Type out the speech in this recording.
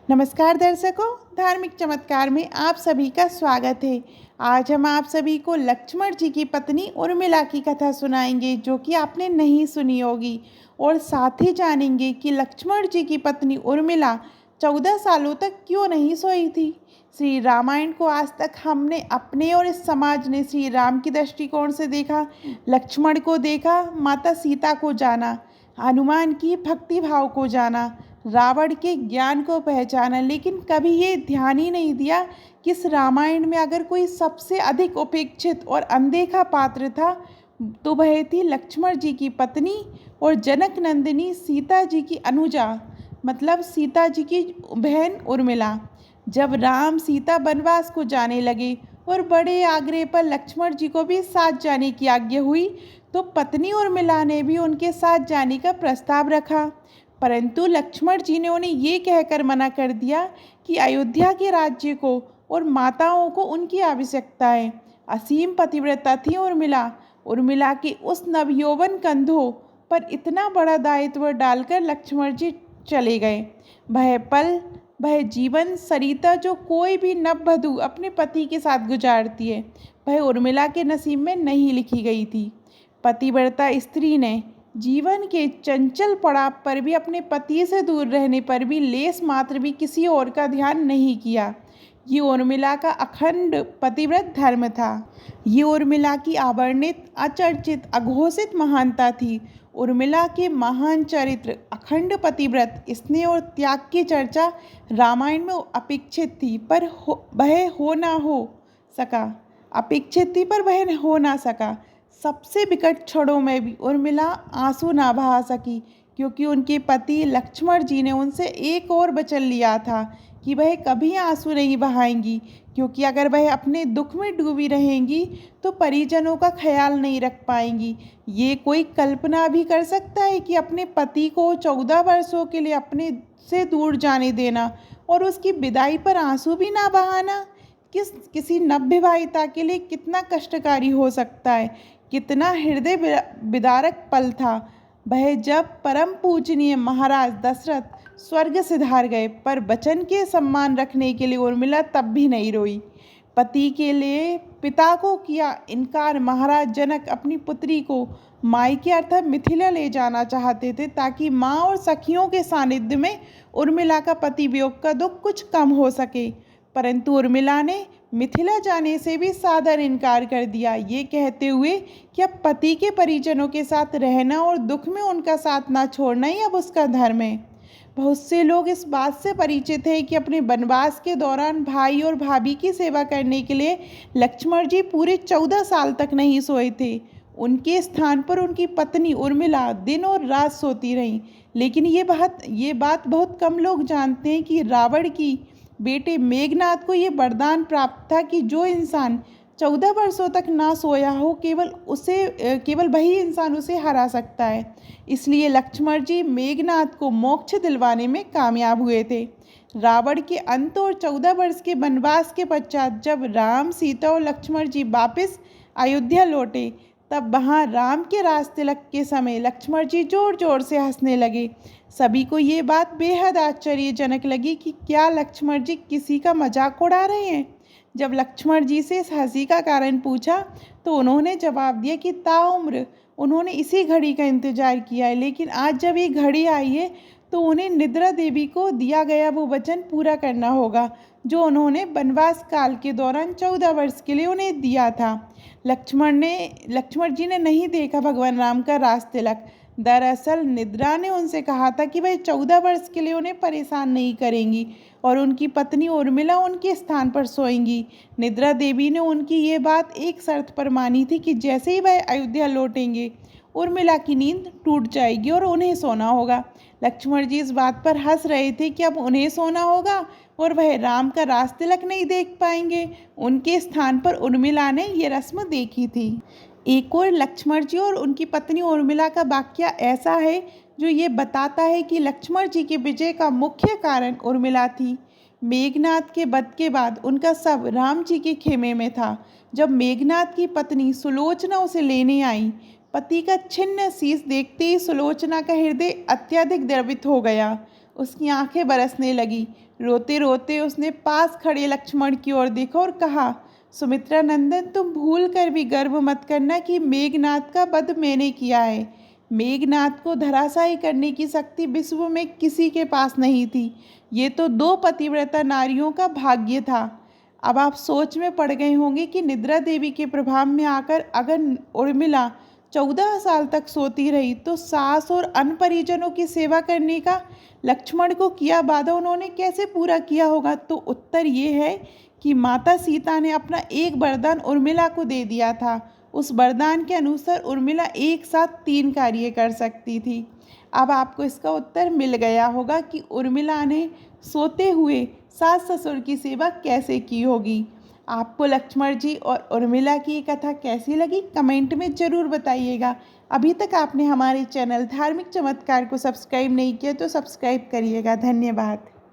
नमस्कार दर्शकों, धार्मिक चमत्कार में आप सभी का स्वागत है। आज हम आप सभी को लक्ष्मण जी की पत्नी उर्मिला की कथा सुनाएंगे जो कि आपने नहीं सुनी होगी। और साथ ही जानेंगे कि लक्ष्मण जी की पत्नी उर्मिला 14 सालों तक क्यों नहीं सोई थी। श्री रामायण को आज तक हमने अपने और इस समाज ने श्री राम की दृष्टिकोण से देखा, लक्ष्मण को देखा, माता सीता को जाना, हनुमान की भक्ति भाव को जाना, रावण के ज्ञान को पहचाना, लेकिन कभी ये ध्यान ही नहीं दिया कि इस रामायण में अगर कोई सबसे अधिक उपेक्षित और अनदेखा पात्र था तो वह थी लक्ष्मण जी की पत्नी और जनक नंदिनी सीता जी की अनुजा, मतलब सीता जी की बहन उर्मिला। जब राम सीता वनवास को जाने लगे और बड़े आग्रह पर लक्ष्मण जी को भी साथ जाने की आज्ञा हुई तो पत्नी उर्मिला ने भी उनके साथ जाने का प्रस्ताव रखा, परंतु लक्ष्मण जी ने उन्हें ये कहकर मना कर दिया कि अयोध्या के राज्य को और माताओं को उनकी आवश्यकता है। असीम पतिव्रता थी उर्मिला। उर्मिला के उस नवयौवन कंधों पर इतना बड़ा दायित्व डालकर लक्ष्मण जी चले गए। वह पल, वह जीवन सरिता जो कोई भी नववधू अपने पति के साथ गुजारती है, वह उर्मिला के नसीब में नहीं लिखी गई थी। पतिव्रता स्त्री ने जीवन के चंचल पड़ाव पर भी अपने पति से दूर रहने पर भी लेस मात्र भी किसी और का ध्यान नहीं किया। ये उर्मिला का अखंड पतिव्रत धर्म था। ये उर्मिला की अवर्णित, अचर्चित, अघोषित महानता थी। उर्मिला के महान चरित्र, अखंड पतिव्रत, स्नेह और त्याग की चर्चा रामायण में अपेक्षित थी पर वह हो ना हो सका। अपेक्षित थी पर वह हो ना सका। सबसे विकट क्षणों में भी उर्मिला आंसू ना बहा सकी क्योंकि उनके पति लक्ष्मण जी ने उनसे एक और वचन लिया था कि वह कभी आंसू नहीं बहाएंगी, क्योंकि अगर वह अपने दुख में डूबी रहेंगी तो परिजनों का ख्याल नहीं रख पाएंगी। ये कोई कल्पना भी कर सकता है कि अपने पति को 14 वर्षों के लिए अपने से दूर जाने देना और उसकी विदाई पर आंसू भी ना बहाना किसी नवविवाहिता के लिए कितना कष्टकारी हो सकता है। कितना हृदय विदारक पल था वह जब परम पूजनीय महाराज दशरथ स्वर्ग सिधार गए, पर वचन के सम्मान रखने के लिए उर्मिला तब भी नहीं रोई। पति के लिए पिता को किया इनकार महाराज जनक अपनी पुत्री को मायके अर्थात मिथिला ले जाना चाहते थे ताकि माँ और सखियों के सानिध्य में उर्मिला का पति वियोग का दुख कुछ कम हो सके, परंतु उर्मिला ने मिथिला जाने से भी सादर इनकार कर दिया, ये कहते हुए कि अब पति के परिजनों के साथ रहना और दुख में उनका साथ ना छोड़ना ही अब उसका धर्म है। बहुत से लोग इस बात से परिचित हैं कि अपने वनवास के दौरान भाई और भाभी की सेवा करने के लिए लक्ष्मण जी पूरे 14 साल तक नहीं सोए थे। उनके स्थान पर उनकी पत्नी उर्मिला दिन और रात सोती रहीं। लेकिन ये बात बहुत कम लोग जानते हैं कि रावण की बेटे मेघनाथ को ये वरदान प्राप्त था कि जो इंसान 14 वर्षों तक ना सोया हो केवल वही इंसान उसे हरा सकता है। इसलिए लक्ष्मण जी मेघनाथ को मोक्ष दिलवाने में कामयाब हुए थे। रावण के अंत और 14 वर्ष के वनवास के पश्चात जब राम, सीता और लक्ष्मण जी वापस अयोध्या लौटे तब वहाँ राम के राज तिलक के समय लक्ष्मण जी जोर जोर से हंसने लगे। सभी को ये बात बेहद आश्चर्यजनक लगी कि क्या लक्ष्मण जी किसी का मजाक उड़ा रहे हैं। जब लक्ष्मण जी से इस हंसी का कारण पूछा तो उन्होंने जवाब दिया कि ताउम्र उन्होंने इसी घड़ी का इंतजार किया है, लेकिन आज जब ये घड़ी आई है तो उन्हें निद्रा देवी को दिया गया वो वचन पूरा करना होगा जो उन्होंने वनवास काल के दौरान 14 वर्ष के लिए उन्हें दिया था। लक्ष्मण जी ने नहीं देखा भगवान राम का राज तिलक। दरअसल निद्रा ने उनसे कहा था कि वह 14 वर्ष के लिए उन्हें परेशान नहीं करेंगी और उनकी पत्नी उर्मिला उनके स्थान पर सोएंगी। निद्रा देवी ने उनकी ये बात एक शर्त पर मानी थी कि जैसे ही वह अयोध्या लौटेंगे उर्मिला की नींद टूट जाएगी और उन्हें सोना होगा। लक्ष्मण जी इस बात पर हंस रहे थे कि अब उन्हें सोना होगा और वह राम का राज तिलक नहीं देख पाएंगे। उनके स्थान पर उर्मिला ने ये रस्म देखी थी। एक और लक्ष्मण जी और उनकी पत्नी उर्मिला का वाक्य ऐसा है जो ये बताता है कि लक्ष्मण जी के विजय का मुख्य कारण उर्मिला थी। मेघनाथ के वध के बाद उनका शव राम जी के खेमे में था। जब मेघनाथ की पत्नी सुलोचना उसे लेने आई, पति का छिन्न शीश देखते ही सुलोचना का हृदय अत्यधिक द्रवित हो गया। उसकी आंखें बरसने लगी। रोते रोते उसने पास खड़े लक्ष्मण की ओर देखा और कहा, सुमित्रा नंदन, तुम भूल कर भी गर्व मत करना कि मेघनाद का वध मैंने किया है। मेघनाद को धराशायी करने की शक्ति विश्व में किसी के पास नहीं थी। ये तो 2 पतिव्रता नारियों का भाग्य था। अब आप सोच में पड़ गए होंगे कि निद्रा देवी के प्रभाव में आकर अगर उर्मिला 14 साल तक सोती रही तो सास और अन्य परिजनों की सेवा करने का लक्ष्मण को किया वादा उन्होंने कैसे पूरा किया होगा। तो उत्तर ये है कि माता सीता ने अपना एक वरदान उर्मिला को दे दिया था। उस वरदान के अनुसार उर्मिला एक साथ 3 कार्य कर सकती थी। अब आपको इसका उत्तर मिल गया होगा कि उर्मिला ने सोते हुए सास ससुर की सेवा कैसे की होगी। आपको लक्ष्मण जी और उर्मिला की ये कथा कैसी लगी कमेंट में ज़रूर बताइएगा। अभी तक आपने हमारे चैनल धार्मिक चमत्कार को सब्सक्राइब नहीं किया तो सब्सक्राइब करिएगा। धन्यवाद।